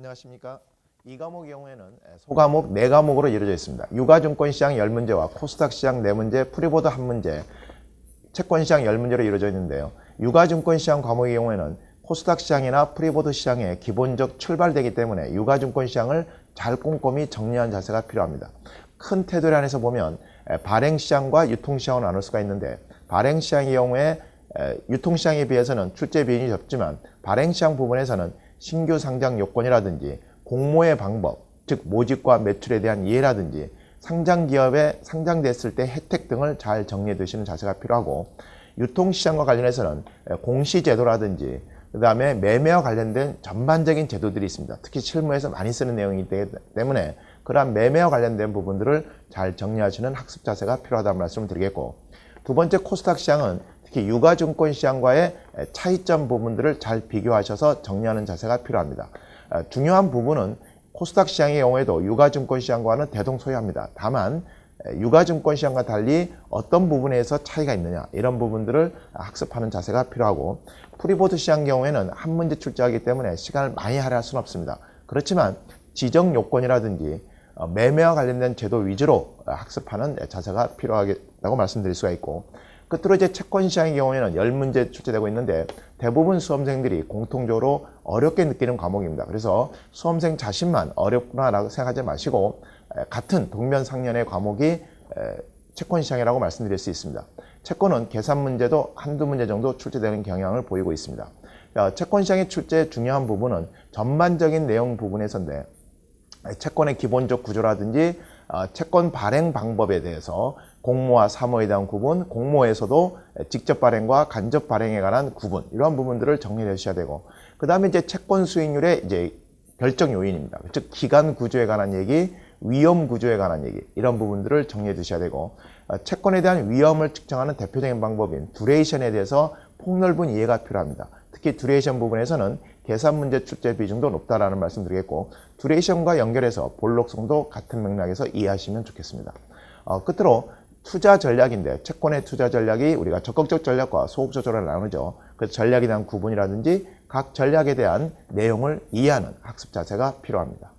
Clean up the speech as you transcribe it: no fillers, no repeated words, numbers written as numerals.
안녕하십니까. 이 과목의 경우에는 소과목 4과목으로 이루어져 있습니다. 유가증권시장 10문제와 코스닥시장 4문제, 프리보드 1문제, 채권시장 10문제로 이루어져 있는데요. 유가증권시장 과목의 경우에는 코스닥시장이나 프리보드 시장의 기본적 출발되기 때문에 유가증권시장을 잘 꼼꼼히 정리한 자세가 필요합니다. 큰 테두리 안에서 보면 발행시장과 유통시장을 나눌 수가 있는데, 발행시장의 경우에 유통시장에 비해서는 출제 비율이 적지만 발행시장 부분에서는 신규 상장 요건이라든지 공모의 방법, 즉 모집과 매출에 대한 이해라든지 상장기업에 상장됐을 때 혜택 등을 잘 정리해 두시는 자세가 필요하고, 유통시장과 관련해서는 공시제도라든지 그 다음에 매매와 관련된 전반적인 제도들이 있습니다. 특히 실무에서 많이 쓰는 내용이기 때문에 그러한 매매와 관련된 부분들을 잘 정리하시는 학습 자세가 필요하다는 말씀을 드리겠고, 두 번째 코스닥 시장은 특히 유가증권 시장과의 차이점 부분들을 잘 비교하셔서 정리하는 자세가 필요합니다. 중요한 부분은 코스닥 시장의 경우에도 유가증권 시장과는 대동소이합니다. 다만 유가증권 시장과 달리 어떤 부분에서 차이가 있느냐, 이런 부분들을 학습하는 자세가 필요하고, 프리보드 시장 경우에는 한 문제 출제하기 때문에 시간을 많이 할애할 수는 없습니다. 그렇지만 지정 요건이라든지 매매와 관련된 제도 위주로 학습하는 자세가 필요하다고 말씀드릴 수가 있고, 끝으로 이제 채권시장의 경우에는 10문제 출제되고 있는데 대부분 수험생들이 공통적으로 어렵게 느끼는 과목입니다. 그래서 수험생 자신만 어렵구나라고 생각하지 마시고 같은 동면상련의 과목이 채권시장이라고 말씀드릴 수 있습니다. 채권은 계산 문제도 한두 문제 정도 출제되는 경향을 보이고 있습니다. 채권시장의 출제의 중요한 부분은 전반적인 내용 부분에서인데, 채권의 기본적 구조라든지 채권 발행 방법에 대해서 공모와 사모에 대한 구분, 공모에서도 직접 발행과 간접 발행에 관한 구분, 이러한 부분들을 정리해 주셔야 되고, 그 다음에 이제 채권 수익률의 이제 결정 요인입니다. 즉 기간 구조에 관한 얘기, 위험 구조에 관한 얘기, 이런 부분들을 정리해 두셔야 되고, 채권에 대한 위험을 측정하는 대표적인 방법인 듀레이션에 대해서 폭넓은 이해가 필요합니다. 특히 듀레이션 부분에서는 계산 문제 출제 비중도 높다라는 말씀 드리겠고, 듀레이션과 연결해서 볼록성도 같은 맥락에서 이해하시면 좋겠습니다. 끝으로 투자 전략인데, 채권의 투자 전략이 우리가 적극적 전략과 소극 조절을 나누죠. 그래서 전략에 대한 구분이라든지 각 전략에 대한 내용을 이해하는 학습 자세가 필요합니다.